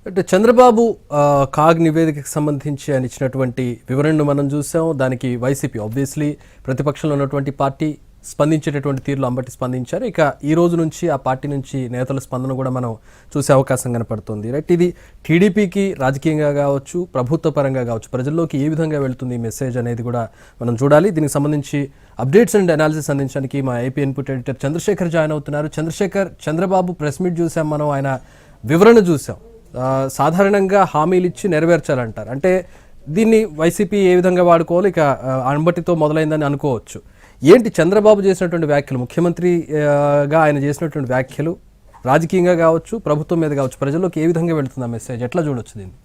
అంటే చంద్రబాబు కాగ్ నివేదికకు సంబంధించి ఆయన ఇచ్చినటువంటి వివరణను మనం చూసాం. దానికి వైసీపీ ఆబ్వియస్లీ ప్రతిపక్షంలో ఉన్నటువంటి పార్టీ స్పందించేటటువంటి తీరులో అంబటి స్పందించారు. ఇక ఈ రోజు నుంచి ఆ పార్టీ నుంచి నేతల స్పందన కూడా మనం చూసే అవకాశం కనపడుతుంది. రైట్, ఇది టీడీపీకి రాజకీయంగా కావచ్చు, ప్రభుత్వ పరంగా కావచ్చు, ప్రజల్లోకి ఏ విధంగా వెళ్తుంది ఈ మెసేజ్ అనేది కూడా మనం చూడాలి. దీనికి సంబంధించి అప్డేట్స్ అండ్ అనాలిసిస్ అందించడానికి మా AP input editor Chandrashekhar join అవుతున్నారు. చంద్రశేఖర్, చంద్రబాబు ప్రెస్ మీట్ చూసాం, మనం ఆయన వివరణ చూసాం. సాధారణంగా హామీలు ఇచ్చి నెరవేర్చాలంటారు. అంటే దీన్ని వైసీపీ ఏ విధంగా వాడుకోవాలి, ఇక అంబటితో మొదలైందని అనుకోవచ్చు. ఏంటి చంద్రబాబు చేసినటువంటి వ్యాఖ్యలు, ముఖ్యమంత్రిగా ఆయన చేసినటువంటి వ్యాఖ్యలు రాజకీయంగా కావచ్చు, ప్రభుత్వం మీద కావచ్చు, ప్రజల్లోకి ఏ విధంగా వెళుతుంది ఆ మెసేజ్, ఎట్లా చూడొచ్చు దీన్ని?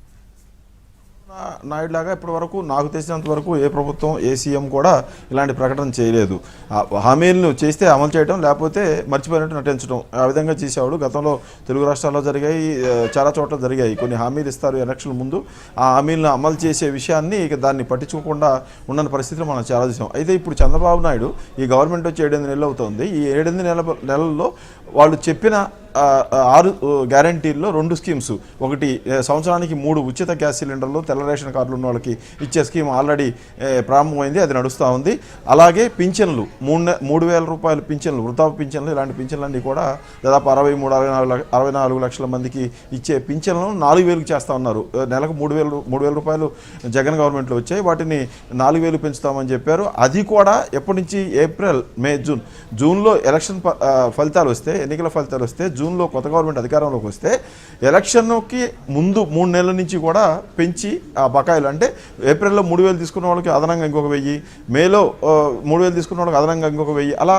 నాయుడు లాగా ఇప్పటి వరకు నాకు తెలిసినంత వరకు ఏ ప్రభుత్వం, ఏ సీఎం కూడా ఇలాంటి ప్రకటన చేయలేదు. హామీలను చేస్తే అమలు చేయడం, లేకపోతే మర్చిపోయినట్టు నటించడం, ఆ విధంగా చేసేవాడు. గతంలో తెలుగు రాష్ట్రాల్లో జరిగాయి, చాలా చోట్ల జరిగాయి. కొన్ని హామీలు ఇస్తారు ఎలక్షన్ ముందు, ఆ హామీలను అమలు చేసే విషయాన్ని ఇక దాన్ని పట్టించుకోకుండా ఉన్న పరిస్థితులు మనం చాలా చూసాం. అయితే ఇప్పుడు చంద్రబాబు నాయుడు ఈ గవర్నమెంట్ వచ్చి 7 నెలలు అవుతుంది. ఈ 7 నెలల్లో వాళ్ళు చెప్పిన 6 గ్యారంటీల్లో 2 స్కీమ్స్, ఒకటి సంవత్సరానికి 3 ఉచిత గ్యాస్ సిలిండర్లు తెల్ల రేషన్ కార్డులు ఉన్న వాళ్ళకి ఇచ్చే స్కీమ్ ఆల్రెడీ ప్రారంభమైంది, అది నడుస్తూ ఉంది. అలాగే పింఛన్లు 3,000 రూపాయల పింఛన్లు, వృద్ధాప్య పింఛన్లు, ఇలాంటి పింఛన్లన్నీ కూడా దాదాపు 64 లక్షల మందికి ఇచ్చే పింఛన్లను 4,000కి చేస్తూ ఉన్నారు. నెలకు 3,000 రూపాయలు జగన్ గవర్నమెంట్లో వచ్చాయి, వాటిని 4,000 పెంచుతామని చెప్పారు. అది కూడా ఎప్పటి నుంచి? ఏప్రిల్, మే, జూన్లో ఎలక్షన్ ఫలితాలు వస్తే, ఎన్నికల ఫలితాలు వస్తే, జూన్లో కొత్త గవర్నమెంట్ అధికారంలోకి వస్తే ఎలక్షన్కి ముందు 3 నెలల నుంచి కూడా పెంచి ఆ బకాయిలు, అంటే ఏప్రిల్లో 3,000 తీసుకున్న వాళ్ళకి అదనంగా ఇంకొక 1,000, మేలో 3,000 తీసుకున్న వాళ్ళకి అదనంగా ఇంకొక 1,000, అలా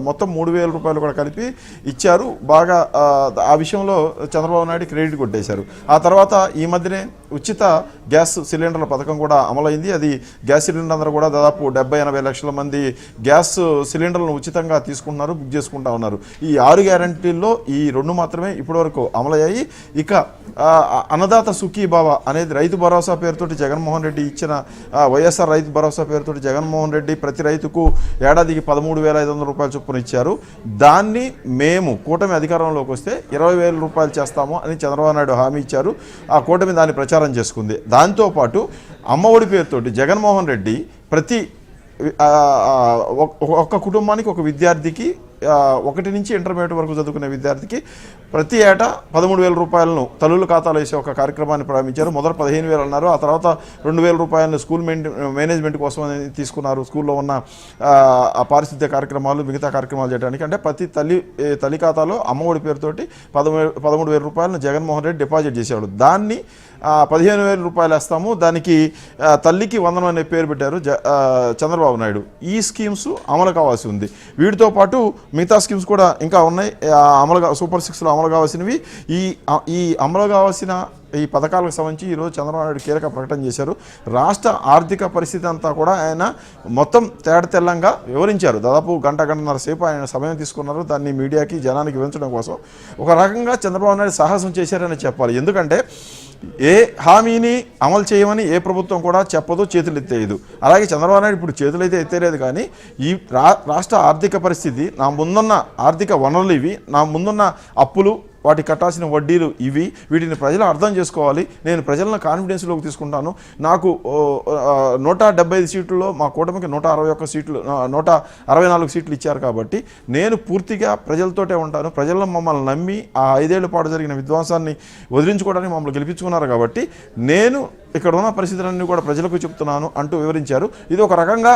మొత్తం 3,000 రూపాయలు కూడా కలిపి ఇచ్చారు. బాగా ఆ విషయంలో చంద్రబాబు నాయుడు క్రెడిట్ కొట్టేశారు. ఆ తర్వాత ఈ మధ్యనే ఉచిత గ్యాస్ సిలిండర్ల పథకం కూడా అమలైంది. అది గ్యాస్ సిలిండర్ అందరూ కూడా దాదాపు 70-80 లక్షల మంది గ్యాస్ సిలిండర్లను ఉచితంగా తీసుకుంటున్నారు, బుక్ చేసుకుంటా ఉన్నారు. ఈ 6 గ్యారంటీల్లో ఈ 2 మాత్రమే ఇప్పటివరకు అమలయ్యాయి. ఇక అన్నదాత సుఖీభావ అనేది రైతు భరోసా పేరుతోటి జగన్మోహన్ రెడ్డి ఇచ్చిన, వైఎస్ఆర్ రైతు భరోసా పేరుతోటి జగన్మోహన్ రెడ్డి ప్రతి రైతుకు ఏడాదికి 13,500 రూపాయల చొప్పున ఇచ్చారు. దాన్ని మేము కూటమి అధికారంలోకి వస్తే 20,000 రూపాయలు చేస్తాము అని చంద్రబాబు నాయుడు హామీ ఇచ్చారు. ఆ కూటమి దాన్ని ప్రచారం చేసుకుంది. దాంతోపాటు అమ్మఒడి పేరుతోటి జగన్మోహన్ రెడ్డి ప్రతి ఒక్క కుటుంబానికి ఒక విద్యార్థికి, 1 నుంచి ఇంటర్మీడియట్ వరకు చదువుకునే విద్యార్థికి ప్రతి ఏటా 13,000 రూపాయలను తల్లుల ఖాతాలో వేసే ఒక కార్యక్రమాన్ని ప్రారంభించారు. మొదట 15,000 అన్నారు, ఆ తర్వాత 2,000 రూపాయలను స్కూల్ మేనేజ్మెంట్ కోసం తీసుకున్నారు. స్కూల్లో ఉన్న పారిశుద్ధ్య కార్యక్రమాలు, మిగతా కార్యక్రమాలు చేయడానికి. అంటే ప్రతి తల్లి ఖాతాలో అమ్మఒడి పేరుతోటి 13,000 రూపాయలను జగన్మోహన్ రెడ్డి డిపాజిట్ చేసేవాడు. దాన్ని 15,000 రూపాయలు వేస్తాము, దానికి తల్లికి వందనం అనే పేరు పెట్టారు చంద్రబాబు నాయుడు. ఈ స్కీమ్స్ అమలు కావాల్సి ఉంది. వీటితో పాటు మిగతా స్కీమ్స్ కూడా ఇంకా ఉన్నాయి, సూపర్ 6లో అమలు కావాల్సినవి. ఈ అమలు కావాల్సిన ఈ పథకాలకు సంబంధించి ఈరోజు చంద్రబాబు నాయుడు కీలక ప్రకటన చేశారు. రాష్ట్ర ఆర్థిక పరిస్థితి అంతా కూడా ఆయన మొత్తం తెల్లంగా వివరించారు. దాదాపు గంటన్నర సేపు ఆయన సమయం తీసుకున్నారు దాన్ని మీడియాకి, జనానికి వివరించడం కోసం. ఒక రకంగా చంద్రబాబు నాయుడు సాహసం చేశారని చెప్పాలి. ఎందుకంటే ఏ హామీని అమలు చేయమని ఏ ప్రభుత్వం కూడా చెప్పదు, చేతులు ఎత్తేయదు. అలాగే చంద్రబాబు నాయుడు ఇప్పుడు చేతులు అయితే ఎత్తేలేదు. కానీ ఈ రాష్ట్ర ఆర్థిక పరిస్థితి, నా ముందున్న ఆర్థిక వనరులు ఇవి, నా ముందున్న అప్పులు, వాటికి కట్టాల్సిన వడ్డీలు ఇవి, వీటిని ప్రజలు అర్థం చేసుకోవాలి. నేను ప్రజలను కాన్ఫిడెన్స్లోకి తీసుకుంటాను. నాకు 175 సీట్లలో మా కూటమికి 161 సీట్లు, 164 సీట్లు ఇచ్చారు. కాబట్టి నేను పూర్తిగా ప్రజలతోటే ఉంటాను. ప్రజలను మమ్మల్ని నమ్మి ఆ 5 ఏళ్ల పాటు జరిగిన విధ్వంసాన్ని వదిలించుకోవడానికి మమ్మల్ని గెలిపించుకున్నారు. కాబట్టి నేను ఇక్కడ ఉన్న పరిస్థితులన్నీ కూడా ప్రజలకు చెప్తున్నాను అంటూ వివరించారు. ఇది ఒక రకంగా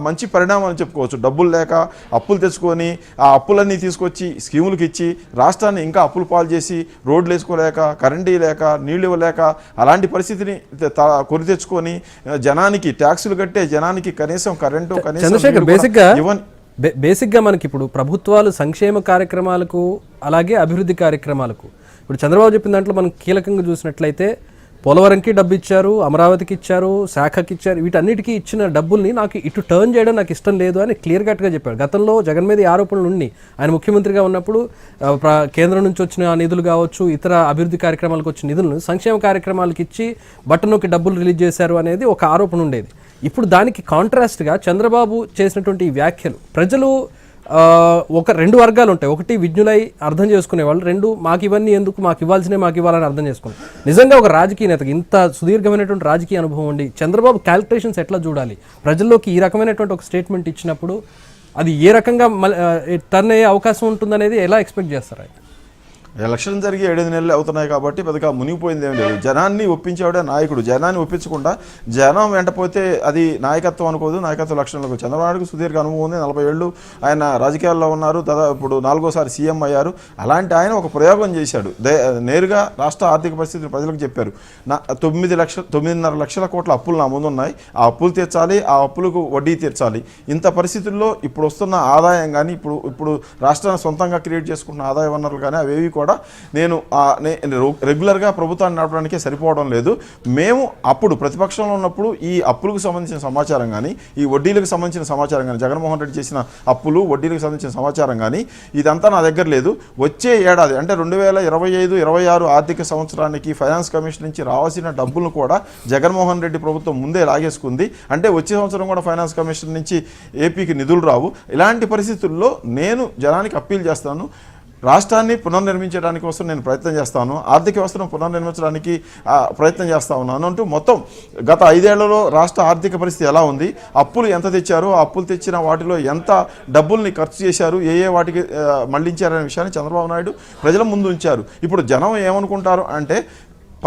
మంచి పరిణామం అని చెప్పుకోవచ్చు. డబ్బులు లేక అప్పులు తెచ్చుకొని ఆ అప్పులన్నీ తీసుకొచ్చి స్కీములకు ఇచ్చి రాష్ట్రాన్ని ఇంకా అప్పులు పాలు చేసి, రోడ్లు వేసుకోలేక, కరెంటు లేక, నీళ్ళు ఇవ్వలేక, అలాంటి పరిస్థితిని కొని తెచ్చుకొని జనానికి ట్యాక్సులు కట్టే జనానికి కనీసం కరెంటు, బేసిక్గా మనకి ఇప్పుడు ప్రభుత్వాలు సంక్షేమ కార్యక్రమాలకు అలాగే అభివృద్ధి కార్యక్రమాలకు, ఇప్పుడు చంద్రబాబు చెప్పిన దాంట్లో మనం కీలకంగా చూసినట్లయితే పోలవరంకి డబ్బు ఇచ్చారు, అమరావతికి ఇచ్చారు, శాఖకి ఇచ్చారు. వీటన్నిటికీ ఇచ్చిన డబ్బుల్ని నాకు ఇటు టర్న్ చేయడం నాకు ఇష్టం లేదు అని క్లియర్ కట్గా చెప్పాడు. గతంలో జగన్ మీద ఆరోపణలు ఉన్నాయి. ఆయన ముఖ్యమంత్రిగా ఉన్నప్పుడు కేంద్రం నుంచి వచ్చిన నిధులు కావచ్చు, ఇతర అభివృద్ధి కార్యక్రమాలకు వచ్చిన నిధులను సంక్షేమ కార్యక్రమాలకు ఇచ్చి బట్టనొక్కి డబ్బులు రిలీజ్ చేశారు అనేది ఒక ఆరోపణ ఉండేది. ఇప్పుడు దానికి కాంట్రాస్ట్గా చంద్రబాబు చేసినటువంటి వ్యాఖ్యలు ప్రజలు ఒక రెండు వర్గాలు ఉంటాయి. ఒకటి విజ్ఞులై అర్థం చేసుకునే వాళ్ళు, రెండు మాకు ఇవన్నీ ఎందుకు, మాకు ఇవ్వాల్సినవి మాకు ఇవ్వాలని అర్థం చేసుకుని. నిజంగా ఒక రాజకీయ నేతకి ఇంత సుదీర్ఘమైనటువంటి రాజకీయ అనుభవం ఉండి చంద్రబాబు క్యాలిక్యులేషన్స్ ఎట్లా చూడాలి? ప్రజల్లోకి ఈ రకమైనటువంటి ఒక స్టేట్మెంట్ ఇచ్చినప్పుడు అది ఏ రకంగా టర్న్ అయ్యే అవకాశం ఉంటుందనేది ఎలా ఎక్స్పెక్ట్ చేస్తారు? ఎలక్షన్ జరిగి 7 నెలలు అవుతున్నాయి కాబట్టి పెద్దగా మునిగిపోయింది ఏం లేదు. జనాన్ని ఒప్పించేవాడే నాయకుడు. జనాన్ని ఒప్పించకుండా జనం వెంటపోతే అది నాయకత్వం అనుకోదు, నాయకత్వ లక్షణాలకు. చంద్రబాబు నాయుడుకు సుదీర్ఘ అనుభవం ఉంది, 40 ఏళ్ళు ఆయన రాజకీయాల్లో ఉన్నారు, ఇప్పుడు 4వ సారి సీఎం అయ్యారు. అలాంటి ఆయన ఒక ప్రయోగం చేశాడు. నేరుగా రాష్ట్ర ఆర్థిక పరిస్థితిని ప్రజలకు చెప్పారు. 9.5 లక్షల కోట్ల అప్పులు నా ముందు ఉన్నాయి, ఆ అప్పులు తీర్చాలి, ఆ అప్పులకు వడ్డీ తీర్చాలి. ఇంత పరిస్థితుల్లో ఇప్పుడు వస్తున్న ఆదాయం కానీ, ఇప్పుడు రాష్ట్రాన్ని సొంతంగా క్రియేట్ చేసుకుంటున్న ఆదాయ వనరులు కానీ అవేవి కూడా నేను రెగ్యులర్గా ప్రభుత్వాన్ని నడపడానికే సరిపోవడం లేదు. మేము అప్పుడు ప్రతిపక్షంలో ఉన్నప్పుడు ఈ అప్పులకు సంబంధించిన సమాచారం కానీ, ఈ వడ్డీలకు సంబంధించిన సమాచారం కానీ, జగన్మోహన్ రెడ్డి చేసిన అప్పులు వడ్డీలకు సంబంధించిన సమాచారం కానీ ఇదంతా నా దగ్గర లేదు. వచ్చే ఏడాది అంటే 2025-26 ఆర్థిక సంవత్సరానికి ఫైనాన్స్ కమిషన్ నుంచి రావాల్సిన డబ్బులను కూడా జగన్మోహన్ రెడ్డి ప్రభుత్వం ముందే లాగేసుకుంది. అంటే వచ్చే సంవత్సరం కూడా ఫైనాన్స్ కమిషన్ నుంచి ఏపీకి నిధులు రావు. ఇలాంటి పరిస్థితుల్లో నేను జనానికి అప్పీల్ చేస్తాను, రాష్ట్రాన్ని పునర్నిర్మించడానికి కోసం నేను ప్రయత్నం చేస్తాను, ఆర్థిక వ్యవస్థను పునర్నిర్మించడానికి ప్రయత్నం చేస్తా ఉన్నాను అంటూ మొత్తం గత 5 ఏళ్లలో రాష్ట్ర ఆర్థిక పరిస్థితి ఎలా ఉంది, అప్పులు ఎంత తెచ్చారు, ఆ అప్పులు తెచ్చిన వాటిలో ఎంత డబ్బుల్ని ఖర్చు చేశారు, ఏ వాటికి మళ్లించారనే విషయాన్ని చంద్రబాబు నాయుడు ప్రజల ముందు ఉంచారు. ఇప్పుడు జనం ఏమనుకుంటారు అంటే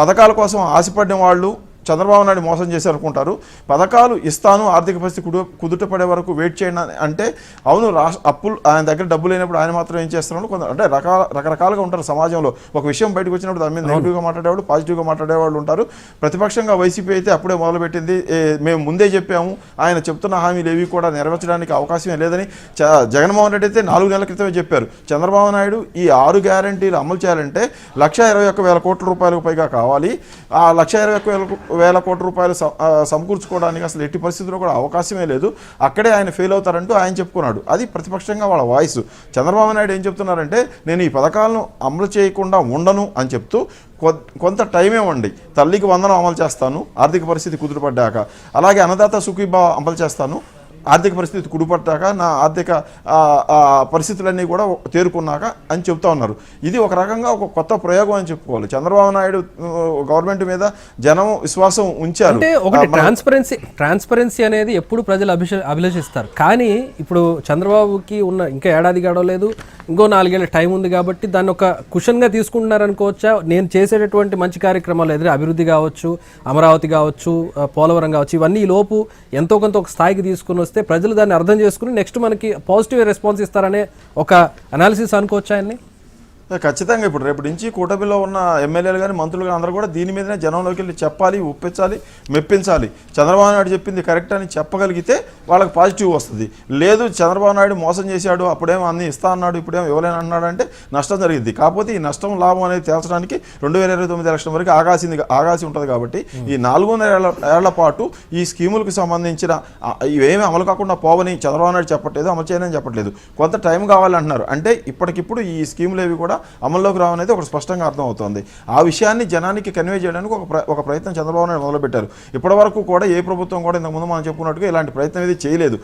పథకాల కోసం ఆశపడిన వాళ్ళు చంద్రబాబు నాయుడు మోసం చేశారనుకుంటారు. పథకాలు ఇస్తాను, ఆర్థిక పరిస్థితి కుదుటపడే వరకు వెయిట్ చేయండి అంటే, అవును అప్పులు ఆయన దగ్గర డబ్బు లేనప్పుడు ఆయన మాత్రం ఏం చేస్తున్నాడు, అంటే రకరకాలుగా ఉంటారు సమాజంలో. ఒక విషయం బయటకు వచ్చినప్పుడు దాని మీద నెగిటివ్గా మాట్లాడేవాళ్ళు, పాజిటివ్గా మాట్లాడేవాళ్ళు ఉంటారు. ప్రతిపక్షంగా వైసీపీ అయితే అప్పుడే మొదలుపెట్టింది, మేము ముందే చెప్పాము, ఆయన చెప్తున్న హామీలు ఏవి కూడా నెరవేర్చడానికి అవకాశమే లేదని జగన్మోహన్ రెడ్డి అయితే 4 నెలల క్రితమే చెప్పారు. చంద్రబాబు నాయుడు ఈ 6 గ్యారంటీలు అమలు చేయాలంటే 1,21,000 కోట్ల రూపాయలకు పైగా కావాలి. ఆ 1,21,000 కోట్ల రూపాయలు సమకూర్చుకోవడానికి అసలు ఎట్టి పరిస్థితుల్లో కూడా అవకాశమే లేదు, అక్కడే ఆయన ఫెయిల్ అవుతారంటూ ఆయన చెప్పుకున్నాడు. అది ప్రతిపక్షంగా వాళ్ళ వాయిస్. చంద్రబాబు నాయుడు ఏం చెప్తున్నారంటే, నేను ఈ పథకాలను అమలు చేయకుండా ఉండను అని చెప్తూ కొంత టైం ఇవ్వండి, తల్లికి వందనం అమలు చేస్తాను ఆర్థిక పరిస్థితి కుదురుపడ్డాక, అలాగే అన్నదాత సుఖీభావ అమలు చేస్తాను ఆర్థిక పరిస్థితి కుడిపడ్డాక, నా ఆర్థిక పరిస్థితులన్నీ కూడా తేరుకున్నాక అని చెప్తా ఉన్నారు. ఇది ఒక రకంగా ఒక కొత్త ప్రయోగం అని చెప్పుకోవాలి. చంద్రబాబు నాయుడు గవర్నమెంట్ మీద జనం విశ్వాసం ఉంచారు. అంటే ఒకటి ట్రాన్స్పరెన్సీ అనేది ఎప్పుడు ప్రజలు అభిలషిస్తారు. కానీ ఇప్పుడు చంద్రబాబుకి ఉన్న ఇంకా ఏడాది గడవలేదు, ఇంకో 4 ఏళ్ళ టైం ఉంది కాబట్టి దాన్ని ఒక కుషన్గా తీసుకుంటున్నారు అనుకోవచ్చా? నేను చేసేటటువంటి మంచి కార్యక్రమాలు ఎదురు అభివృద్ధి కావచ్చు, అమరావతి కావచ్చు, పోలవరం కావచ్చు, ఇవన్నీ ఈ లోపు ఎంతో కొంత ఒక స్థాయికి తీసుకుని వస్తే ప్రజలు దాన్ని అర్థం చేసుకుని నెక్స్ట్ మనకి పాజిటివ్ రెస్పాన్స్ ఇస్తారనే ఒక అనాలిసిస్ అనుకోవచ్చా ఆయన్ని? ఖచ్చితంగా ఇప్పుడు రేపు నుంచి కూటమిలో ఉన్న ఎమ్మెల్యేలు కానీ మంత్రులు కానీ అందరూ కూడా దీని మీదనే జనంలోకి వెళ్ళి చెప్పాలి, ఒప్పించాలి, మెప్పించాలి. చంద్రబాబు నాయుడు చెప్పింది కరెక్ట్ అని చెప్పగలిగితే వాళ్ళకి పాజిటివ్ వస్తుంది. లేదు చంద్రబాబు నాయుడు మోసం చేశాడు, అప్పుడేమో అన్ని ఇస్తా అన్నాడు, ఇప్పుడేమో ఇవ్వలేని అన్నాడు అంటే నష్టం జరిగింది. కాకపోతే ఈ నష్టం లాభం అనేది తేల్చడానికి 2029 ఎలక్షన్ వరకు ఆగాసి ఉంటుంది. కాబట్టి ఈ 4 ఏళ్ల పాటు ఈ స్కీములకు సంబంధించిన ఇవేమీ అమలు కాకుండా పోవని చంద్రబాబు నాయుడు చెప్పట్లేదు, అమలు చేయని చెప్పట్లేదు. కొంత టైం కావాలంటున్నారు. అంటే ఇప్పటికిప్పుడు ఈ స్కీములు ఏవి కూడా అమల్లోకి రావనేది ఒక స్పష్టంగా అర్థమవుతోంది. ఆ విషయాన్ని జనానికి కన్వే చేయడానికి ఒక ప్రయత్నం చంద్రబాబు నాయుడు మొదలుపెట్టారు. ఇప్పటి వరకు కూడా ఏ ప్రభుత్వం కూడా ఇంతకుముందు మనం చెప్పుకున్నట్టుగా ఇలాంటి ప్రయత్నం ఏది చేయలేదు.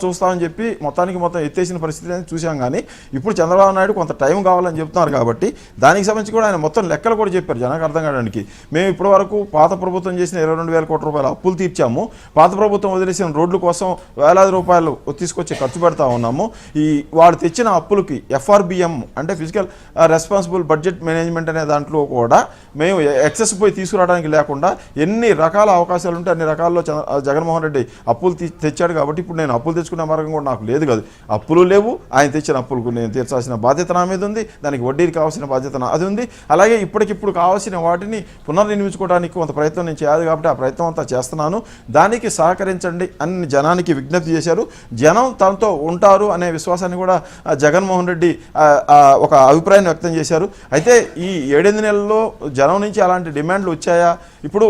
చూస్తామని చెప్పి మొత్తం ఎత్తేసిన పరిస్థితి అనేది చూసాం. కానీ ఇప్పుడు చంద్రబాబు నాయుడు కొంత టైం కావాలని చెప్తున్నారు. కాబట్టి దానికి సంబంధించి కూడా ఆయన మొత్తం లెక్కలు కూడా చెప్పారు జనానికి అర్థం కావడానికి. మేము ఇప్పటి వరకు పాత ప్రభుత్వం చేసిన 22,000 కోట్ల రూపాయల అప్పులు తీర్చాము, పాత ప్రభుత్వం వదిలేసిన రోడ్ల కోసం వేలాది రూపాయలు తీసుకొచ్చి ఖర్చు పెడతా ఉన్నాము. వాళ్ళు తెచ్చిన అప్పులకి FRBM అంటే ఫిజికల్ రెస్పాన్సిబుల్ బడ్జెట్ మేనేజ్మెంట్ అనే దాంట్లో కూడా మేము ఎక్సెస్ పోయి తీసుకురావడానికి లేకుండా ఎన్ని రకాల అవకాశాలు ఉంటే అన్ని రకాల్లో జగన్మోహన్ రెడ్డి అప్పులు తెచ్చాడు. కాబట్టి ఇప్పుడు నేను అప్పులు తెచ్చుకునే మార్గం కూడా నాకు లేదు కదా, అప్పులు లేవు, ఆయన తెచ్చిన అప్పులకు నేను తీర్చాల్సిన బాధ్యత నా మీద ఉంది, దానికి వడ్డీకి కావాల్సిన బాధ్యత అది ఉంది. అలాగే ఇప్పటికిప్పుడు కావాల్సిన వాటిని పునర్నిర్మించుకోవడానికి కొంత ప్రయత్నం నేను చేయాలి. కాబట్టి ఆ ప్రయత్నం అంతా చేస్తున్నాను, దానికి సహకరించండి అని జనానికి విజ్ఞప్తి చేశారు. జనం తనతో ఉంటారు అనే విశ్వాసాన్ని కూడా జగన్మోహన్ రెడ్డి ఒక అభిప్రాయం అభిప్రాయాన్ని వ్యక్తం చేశారు. అయితే ఈ 7-8 నెలల్లో జనం నుంచి అలాంటి డిమాండ్లు వచ్చాయా? ఇప్పుడు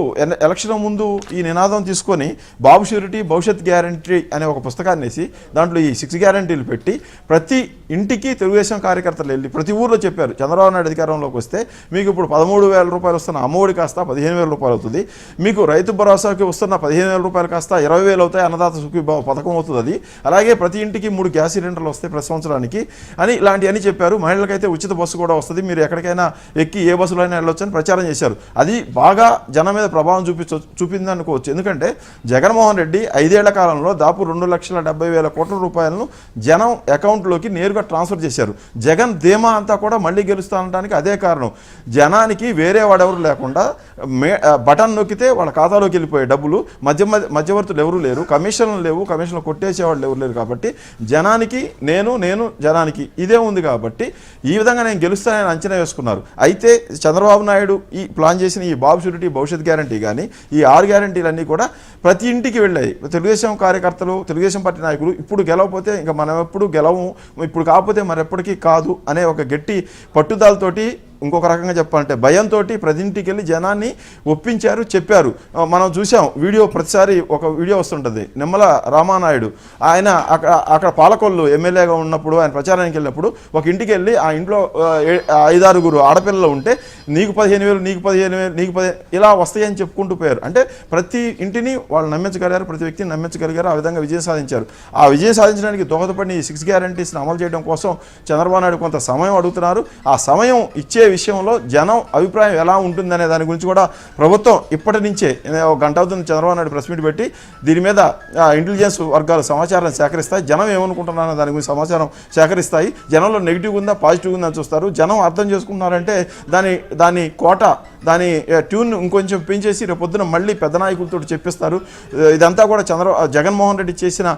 ఎలక్షన్ ముందు ఈ నినాదం తీసుకొని బాబు షూరిటీ భవిష్యత్ గ్యారంటీ అనే ఒక పుస్తకాన్ని వేసి దాంట్లో ఈ 6 గ్యారంటీలు పెట్టి ప్రతి ఇంటికి తెలుగుదేశం కార్యకర్తలు వెళ్ళి ప్రతి ఊర్లో చెప్పారు, చంద్రబాబు నాయుడు అధికారంలోకి వస్తే మీకు ఇప్పుడు 13,000 రూపాయలు వస్తున్న అమ్మఒడి కాస్త 15,000 రూపాయలు అవుతుంది, మీకు రైతు భరోసాకి వస్తున్న 15,000 రూపాయలు కాస్త 20,000 అవుతాయి, అన్నదాత సుఖీభావ పథకం అవుతుంది అది, అలాగే ప్రతి ఇంటికి 3 గ్యాస్ సిలిండర్లు వస్తాయి ప్రతి సంవత్సరానికి అని ఇలాంటివన్నీ చెప్పారు. మహిళలకైతే ఉచిత బస్సు కూడా వస్తుంది, మీరు ఎక్కడికైనా ఎక్కి ఏ బస్సులో అయినా వెళ్ళొచ్చు అని ప్రచారం చేశారు. అది బాగా జనం మీద ప్రభావం చూపింది అనుకోవచ్చు. ఎందుకంటే జగన్మోహన్ రెడ్డి 5 ఏళ్ల కాలంలో దాపు 2,70,000 కోట్ల రూపాయలను జనం అకౌంట్లోకి నేరుగా ట్రాన్స్ఫర్ చేశారు. జగన్ ధీమా అంతా కూడా మళ్ళీ గెలుస్తానడానికి అదే కారణం. జనానికి వేరే వాడెవరు లేకుండా బటన్ నొక్కితే వాళ్ళ ఖాతాలోకి వెళ్ళిపోయే డబ్బులు, మధ్యవర్తులు ఎవరు లేరు, కమిషన్లు లేవు, కమిషన్లు కొట్టేసేవాళ్ళు ఎవరు లేరు. కాబట్టి జనానికి నేను జనానికి ఇదే ఉంది కాబట్టి ఈ విధంగా నేను గెలుస్తానని అంచనా వేసుకున్నారు. అయితే చంద్రబాబు నాయుడు ఈ ప్లాన్ చేసిన ఈ బాబు షూరిటీ భవిష్యత్ గ్యారంటీ కానీ ఈ 6 గ్యారంటీలన్నీ కూడా ప్రతి ఇంటికి వెళ్ళాయి. తెలుగుదేశం కార్యకర్తలు, తెలుగుదేశం పార్టీ నాయకులు ఇప్పుడు గెలవకపోతే ఇంకా మనం ఎప్పుడు గెలవము, ఇప్పుడు కాకపోతే మరెప్పటికీ కాదు అనే ఒక గట్టి పట్టుదలతోటి, ఇంకొక రకంగా చెప్పాలంటే భయంతో ప్రతి ఇంటికి వెళ్ళి జనాన్ని ఒప్పించారు, చెప్పారు. మనం చూసాం వీడియో, ప్రతిసారి ఒక వీడియో వస్తుంటుంది. నిమ్మల రామానాయుడు ఆయన అక్కడ పాలకొల్లు ఎమ్మెల్యేగా ఉన్నప్పుడు ఆయన ప్రచారానికి వెళ్ళినప్పుడు ఒక ఇంటికి వెళ్ళి ఆ ఇంట్లో 5-6 ఆడపిల్లలు ఉంటే నీకు 15,000 నీకు 15,000 నీకు 15 ఇలా వస్తాయని చెప్పుకుంటూ పోయారు. అంటే ప్రతి ఇంటిని వాళ్ళు నమ్మించగలిగారు, ప్రతి వ్యక్తిని నమ్మించగలిగారు. ఆ విధంగా విజయం సాధించారు. ఆ విజయం సాధించడానికి దోహదపడిన ఈ 6 గ్యారంటీస్ని అమలు చేయడం కోసం చంద్రబాబు నాయుడు కొంత సమయం అడుగుతున్నారు. ఆ సమయం ఇచ్చే విషయంలో జనం అభిప్రాయం ఎలా ఉంటుందనే దాని గురించి కూడా ప్రభుత్వం ఇప్పటి నుంచే ఒక గంట అవుతుంది చంద్రబాబు నాయుడు ప్రెస్ మీట్ పెట్టి దీని మీద ఇంటెలిజెన్స్ వర్గాలు సమాచారం సేకరిస్తాయి. జనం ఏమనుకుంటున్నారో దాని గురించి సమాచారం సేకరిస్తాయి. జనంలో నెగిటివ్ ఉందా పాజిటివ్ ఉందా అని చూస్తారు. జనం అర్థం చేసుకున్నారంటే దాని కోట, దాని ట్యూన్ ఇంకొంచెం పెంచేసి రేపు పొద్దున మళ్ళీ పెద్ద నాయకులతో చెప్పిస్తారు. ఇదంతా కూడా జగన్మోహన్ రెడ్డి చేసిన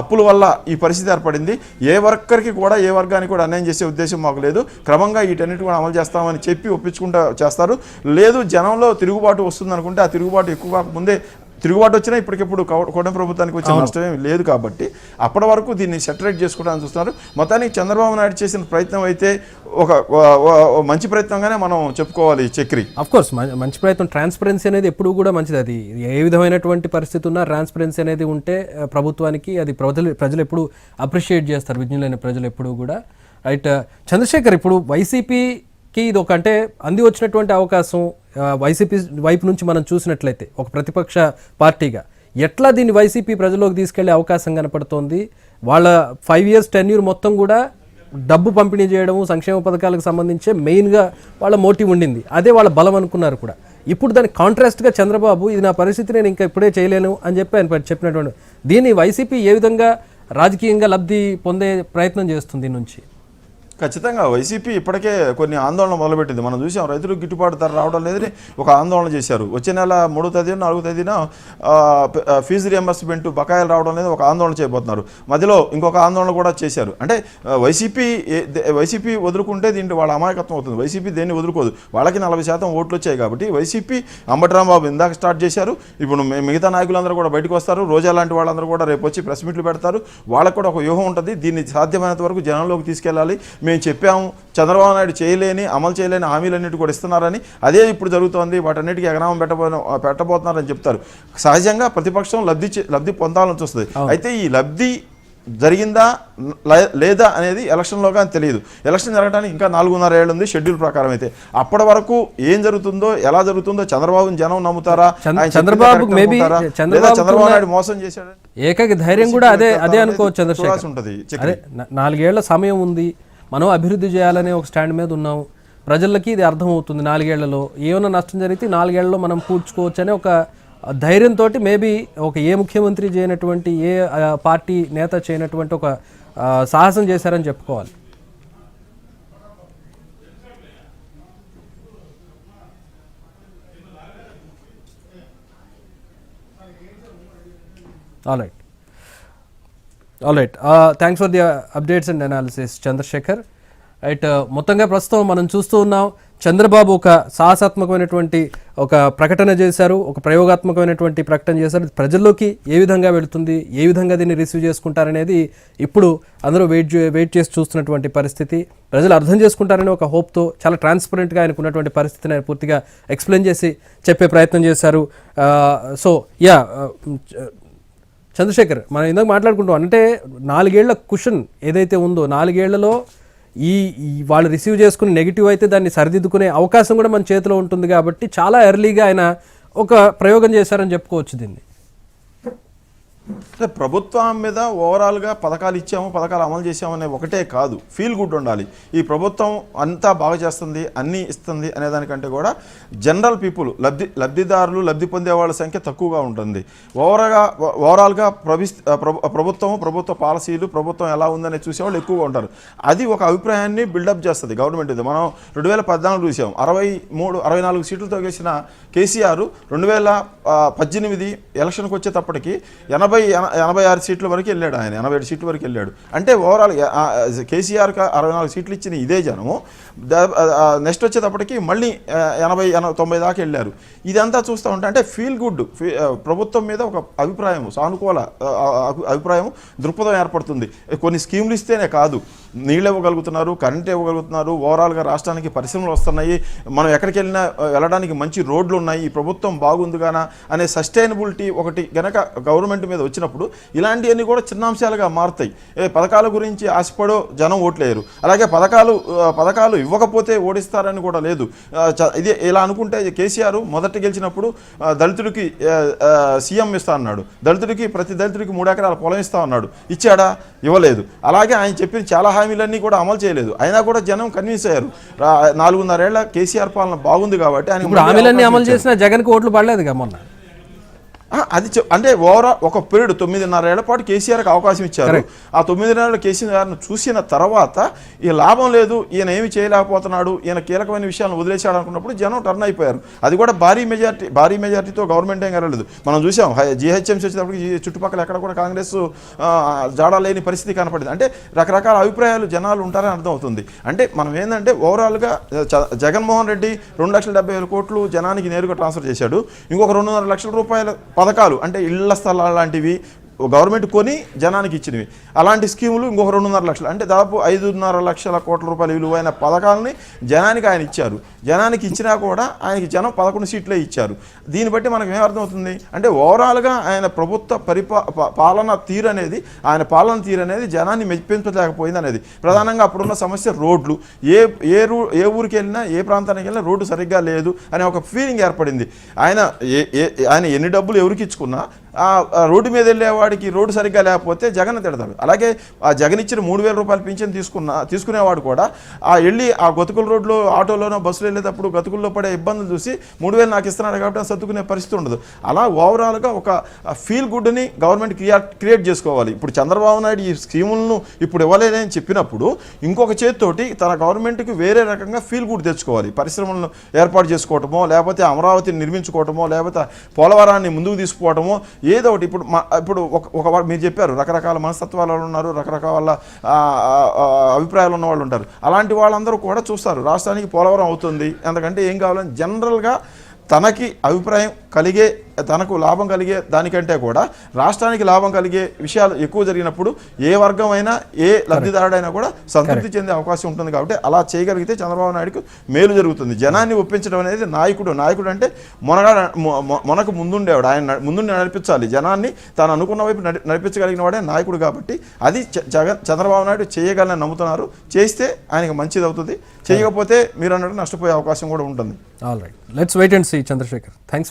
అప్పుల వల్ల ఈ పరిస్థితి ఏర్పడింది. ఏ వర్కర్కి కూడా ఏ వర్గానికి కూడా అన్యాయం చేసే ఉద్దేశం మాకు లేదు. క్రమంగా వీటన్నిటి కూడా అమలు చేస్తామని చెప్పి ఒప్పించుకుంటూ చేస్తారు. లేదు జనంలో తిరుగుబాటు వస్తుందనుకుంటే ఆ తిరుగుబాటు ఎక్కువ కాకముందే తిరుగుబాటు వచ్చినా ఇప్పటికెప్పుడు కూటమి ప్రభుత్వానికి వచ్చిన నష్టమేం లేదు. కాబట్టి అప్పటి వరకు దీన్ని సెటరేట్ చేసుకోవడానికి చూస్తున్నారు. మొత్తానికి చంద్రబాబు నాయుడు చేసిన ప్రయత్నం అయితే ఒక మంచి ప్రయత్నంగానే మనం చెప్పుకోవాలి. చక్రి అఫ్కోర్స్ మంచి ప్రయత్నం. ట్రాన్స్పరెన్సీ అనేది ఎప్పుడు కూడా మంచిది. అది ఏ విధమైనటువంటి పరిస్థితి ఉన్నా ట్రాన్స్పరెన్సీ అనేది ఉంటే ప్రభుత్వానికి అది ప్రజలు ఎప్పుడు అప్రిషియేట్ చేస్తారు, విజ్ఞులైన ప్రజలు ఎప్పుడు కూడా. రైట్ చంద్రశేఖర్, ఇప్పుడు వైసీపీకి ఇది ఒక అంటే అంది వచ్చినటువంటి అవకాశం వైసీపీ వైపు నుంచి మనం చూసినట్లయితే ఒక ప్రతిపక్ష పార్టీగా ఎట్లా దీన్ని వైసీపీ ప్రజల్లోకి తీసుకెళ్లే అవకాశం కనపడుతోంది? వాళ్ళ 5 years టెన్యూర్ మొత్తం కూడా డబ్బు పంపిణీ చేయడము, సంక్షేమ పథకాలకు సంబంధించే మెయిన్గా వాళ్ళ మోటివ్ ఉండింది. అదే వాళ్ళ బలం అనుకున్నారు కూడా. ఇప్పుడు దానికి కాంట్రాస్ట్గా చంద్రబాబు ఇది నా పరిస్థితి, నేను ఇంకా ఇప్పుడే చేయలేను అని చెప్పి ఆయన చెప్పినటువంటి దీన్ని వైసీపీ ఏ విధంగా రాజకీయంగా లబ్ధి పొందే ప్రయత్నం చేస్తుంది దీని నుంచి? ఖచ్చితంగా వైసీపీ ఇప్పటికే కొన్ని ఆందోళన మొదలుపెట్టింది. మనం చూసాం రైతులకు గిట్టుబాటు ధర రావడం లేదని ఒక ఆందోళన చేశారు. వచ్చే నెల 3వ తేదీన 4వ తేదీన ఫీజు రియంబర్స్మెంట్ బకాయిలు రావడం లేదు ఒక ఆందోళన చేయబోతున్నారు. మధ్యలో ఇంకొక ఆందోళన కూడా చేశారు. అంటే వైసీపీ వదులుకుంటే దీంట్లో వాళ్ళ అమాయకత్వం అవుతుంది. వైసీపీ దేన్ని వదులుకోదు. వాళ్ళకి 40% ఓట్లు వచ్చాయి కాబట్టి వైసీపీ అంబటరాంబాబు ఇందాక స్టార్ట్ చేశారు. ఇప్పుడు మిగతా నాయకులందరూ కూడా బయటకు వస్తారు. రోజా లాంటి వాళ్ళందరూ కూడా రేపు వచ్చి ప్రెస్ మీట్లు పెడతారు. వాళ్ళకు కూడా ఒక వ్యూహం ఉంటుంది. దీన్ని సాధ్యమైనంత వరకు జనంలోకి తీసుకెళ్ళాలి. మేము చెప్పాము చంద్రబాబు నాయుడు చేయలేని అమలు చేయలేని హామీలన్నిటి కూడా ఇస్తున్నారని, అదే ఇప్పుడు జరుగుతోంది, వాటన్నిటికీ ఎగనామం పెట్టబోతున్నారని చెప్తారు. సహజంగా ప్రతిపక్షం లబ్ధి పొందాలని చూస్తుంది. అయితే ఈ లబ్ధి జరిగిందా లేదా అనేది ఎలక్షన్లోగా తెలియదు. ఎలక్షన్ జరగడానికి ఇంకా 4.5 ఏళ్ళు ఉంది షెడ్యూల్ ప్రకారం. అయితే అప్పటి వరకు ఏం జరుగుతుందో ఎలా జరుగుతుందో చంద్రబాబు జనం నమ్ముతారా, చంద్రబాబు నాయుడు మోసం చేశాడు ఏకైక ధైర్యం కూడా అదే అనుకోవచ్చు. చంద్రశేఖర్ ఉంటుంది. 4 ఏళ్ల సమయం ఉంది, మనం అభివృద్ధి చేయాలనే ఒక స్టాండ్ మీద ఉన్నాం. ప్రజలకి ఇది అర్థమవుతుంది. 4 ఏళ్లలో ఏమైనా నష్టం జరిగితే 4 ఏళ్లలో మనం పూడ్చుకోవచ్చు అనే ఒక ధైర్యంతో మేబీ ఒక ఏ ముఖ్యమంత్రి చేయనటువంటి ఏ పార్టీ నేత చేయనటువంటి ఒక సాహసం చేశారని చెప్పుకోవాలి. All right thanks for the updates and analysis Chandrashekhar. Right మొత్తంగా ప్రస్తుతం మనం చూస్తూ ఉన్నాం చంద్రబాబు ఒక సాహసాత్మకమైనటువంటి ఒక ప్రకటన చేశారు, ఒక ప్రయోగాత్మకమైనటువంటి ప్రకటన చేశారు. ప్రజల్లోకి ఏ విధంగా వెళుతుంది, ఏ విధంగా దీన్ని రిసీవ్ చేసుకుంటారనేది ఇప్పుడు అందరూ వెయిట్ చేసి చూస్తున్నటువంటి పరిస్థితి. ప్రజలు అర్థం చేసుకుంటారనే ఒక హోప్తో చాలా ట్రాన్స్పరెంట్గా ఆయనకు ఉన్నటువంటి పరిస్థితిని ఆయన పూర్తిగా ఎక్స్ప్లెయిన్ చేసి చెప్పే ప్రయత్నం చేశారు. సో చంద్రశేఖర్, మనం ఇందాక మాట్లాడుకుంటాం అంటే 4 ఏళ్ల కుషన్ ఏదైతే ఉందో, 4 ఏళ్లలో ఈ వాళ్ళు రిసీవ్ చేసుకుని నెగిటివ్ అయితే దాన్ని సరిదిద్దుకునే అవకాశం కూడా మన చేతిలో ఉంటుంది. కాబట్టి చాలా ఎర్లీగా ఆయన ఒక ప్రయోగం చేశారని చెప్పుకోవచ్చు దీన్ని. అంటే ప్రభుత్వం మీద ఓవరాల్గా పథకాలు ఇచ్చాము, పథకాలు అమలు చేసామనే ఒకటే కాదు, ఫీల్ గుడ్ ఉండాలి. ఈ ప్రభుత్వం అంతా బాగా చేస్తుంది, అన్నీ ఇస్తుంది అనేదానికంటే కూడా జనరల్ పీపుల్, లబ్ధిదారులు, లబ్ధి పొందే వాళ్ళ సంఖ్య తక్కువగా ఉంటుంది. ఓవరాల్గా ప్రభుత్వ పాలసీలు, ప్రభుత్వం ఎలా ఉందనే చూసేవాళ్ళు ఎక్కువగా ఉంటారు. అది ఒక అభిప్రాయాన్ని బిల్డప్ చేస్తుంది గవర్నమెంట్ ఇది. మనం 2014 చూసాం, 64 సీట్లతో గెలిచిన కేసీఆర్ 2018 ఎలక్షన్కి వచ్చేటప్పటికి 86 సీట్ల వరకు వెళ్ళాడు, ఆయన 87 సీట్ల వరకు వెళ్ళాడు. అంటే ఓవరాల్ కేసీఆర్కి 64 సీట్లు ఇచ్చిన ఇదే జనము నెక్స్ట్ వచ్చేటప్పటికి మళ్ళీ 80-90 దాకా వెళ్ళారు. ఇదంతా చూస్తూ ఉంటే అంటే ఫీల్ గుడ్, ప్రభుత్వం మీద ఒక అభిప్రాయం, సానుకూల అభిప్రాయం, దృక్పథం ఏర్పడుతుంది. కొన్ని స్కీములు ఇస్తేనే కాదు, నీళ్ళు ఇవ్వగలుగుతున్నారు, కరెంట్ ఇవ్వగలుగుతున్నారు, ఓవరాల్గా రాష్ట్రానికి పరిశ్రమలు వస్తున్నాయి, మనం ఎక్కడికి వెళ్ళినా వెళ్ళడానికి మంచి రోడ్లు ఉన్నాయి, ఈ ప్రభుత్వం బాగుందిగానా అనే సస్టైనబిలిటీ ఒకటి గనక గవర్నమెంట్ మీద వచ్చినప్పుడు ఇలాంటివన్నీ కూడా చిన్నాంశాలుగా మారుతాయి. పథకాల గురించి ఆశపడో జనం ఓట్లేరు, అలాగే పథకాలు ఇవ్వకపోతే ఓడిస్తారని కూడా లేదు. ఇదే ఇలా అనుకుంటే కేసీఆర్ మొదట గెలిచినప్పుడు దళితుడికి సీఎం ఇస్తా అన్నాడు, ప్రతి దళితుడికి 3 ఎకరాల పొలం ఇస్తా అన్నాడు, ఇచ్చాడా? ఇవ్వలేదు. అలాగే ఆయన చెప్పిన చాలా హామీలన్నీ కూడా అమలు చేయలేదు. అయినా కూడా జనం కన్విన్స్ అయ్యారు. 4.5 ఏళ్ల కేసీఆర్ పాలన బాగుంది కాబట్టి ఆయన హామీలన్నీ అమలు చేసిన జగన్కి ఓట్లు పడలేదు మొన్న. అది అంటే ఓవరాల్ ఒక పీరియడ్ 9.5 ఏళ్ల పాటు కేసీఆర్కి అవకాశం ఇచ్చారు. ఆ 9 ఏళ్ళ కేసీఆర్ను చూసిన తర్వాత ఈ లాభం లేదు, ఈయన ఏమి చేయలేకపోతున్నాడు, ఈయన కీలకమైన విషయాలను వదిలేశాడు అనుకున్నప్పుడు జనం టర్న్ అయిపోయారు. అది కూడా భారీ మెజార్టీతో గవర్నమెంట్ ఏం కలగలేదు. మనం చూసాం జీహెచ్ఎంసీ వచ్చేటప్పటికి చుట్టుపక్కల ఎక్కడ కూడా కాంగ్రెస్ జాడా లేని పరిస్థితి కనపడింది. అంటే రకరకాల అభిప్రాయాలు జనాలు ఉంటారని అర్థమవుతుంది. అంటే మనం ఏంటంటే ఓవరాల్గా జగన్మోహన్ రెడ్డి 2,70,000 కోట్లు జనానికి నేరుగా ట్రాన్స్ఫర్ చేశాడు. ఇంకొక 2.5 లక్షల రూపాయల పథకాలు అంటే ఇళ్ల స్థలాలు లాంటివి గవర్నమెంట్ కొని జనానికి ఇచ్చినవి, అలాంటి స్కీములు ఇంకొక 2.5 లక్షలు, అంటే దాదాపు 5.5 లక్షల కోట్ల రూపాయల విలువైన పథకాలని జనానికి ఆయన ఇచ్చారు. జనానికి ఇచ్చినా కూడా ఆయనకి జనం 11 సీట్లే ఇచ్చారు. దీన్ని బట్టి మనకు ఏమర్థమవుతుంది అంటే ఓవరాల్గా ఆయన ప్రభుత్వ పాలన తీరు అనేది జనాన్ని మెప్పించలేకపోయింది అనేది ప్రధానంగా. అప్పుడున్న సమస్య రోడ్లు, ఏ ఊరికి వెళ్ళినా, ఏ ప్రాంతానికి వెళ్ళినా రోడ్డు సరిగ్గా లేదు అనే ఒక ఫీలింగ్ ఏర్పడింది. ఆయన ఎన్ని డబ్బులు ఎవరికి ఇచ్చుకున్నా ఆ రోడ్డు మీద వెళ్ళేవాడికి రోడ్డు సరిగ్గా లేకపోతే జగన్ తిడతాడు. అలాగే ఆ జగన్ ఇచ్చిన 3,000 రూపాయలు పింఛన్ తీసుకునేవాడు కూడా వెళ్ళి ఆ గతుకుల రోడ్లో ఆటోలోనో బస్సులో వెళ్ళేటప్పుడు గతుకుల్లో పడే ఇబ్బందులు చూసి 3,000 నాకు ఇస్తున్నాడు కాబట్టి సర్దుకునే పరిస్థితి ఉండదు. అలా ఓవరాల్గా ఒక ఫీల్ గుడ్ని గవర్నమెంట్ క్రియేట్ చేసుకోవాలి. ఇప్పుడు చంద్రబాబు నాయుడు ఈ స్కీములను ఇప్పుడు ఇవ్వలేదని చెప్పినప్పుడు ఇంకొక చేతితోటి తన గవర్నమెంట్కి వేరే రకంగా ఫీల్ గుడ్ తెచ్చుకోవాలి. పరిశ్రమలను ఏర్పాటు చేసుకోవటమో, లేకపోతే అమరావతిని నిర్మించుకోవటమో, లేకపోతే పోలవరాన్ని ముందుకు తీసుకుపోవటమో, ఏదో ఒకటి. ఇప్పుడు ఒక మీరు చెప్పారు రకరకాల మనస్తత్వాలు ఉన్నారు, రకరకాల అభిప్రాయాలు ఉన్న వాళ్ళు ఉంటారు. అలాంటి వాళ్ళందరూ కూడా చూస్తారు రాష్ట్రానికి పోలవరం అవుతుంది, ఎందుకంటే ఏం కావాలని జనరల్గా తనకి అభిప్రాయం కలిగే, తనకు లాభం కలిగే దానికంటే కూడా రాష్ట్రానికి లాభం కలిగే విషయాలు ఎక్కువ జరిగినప్పుడు ఏ వర్గమైనా, ఏ లబ్ధిదారుడైనా కూడా సంతృప్తి చెందే అవకాశం ఉంటుంది. కాబట్టి అలా చేయగలిగితే చంద్రబాబు నాయుడుకు మేలు జరుగుతుంది. జనాన్ని ఒప్పించడం అనేది నాయకుడు అంటే మనకు ముందుండేవాడు, ఆయన ముందుండి నడిపించాలి జనాన్ని, తాను అనుకున్న వైపు నడిపించగలిగిన వాడే నాయకుడు. కాబట్టి అది చంద్రబాబు నాయుడు చేయగలని నమ్ముతున్నారు. చేస్తే ఆయనకు మంచిది అవుతుంది, చేయకపోతే మీరు అన్నట్టు నష్టపోయే అవకాశం కూడా ఉంటుంది. All right, let's wait and see. Chandrashekhar, thanks.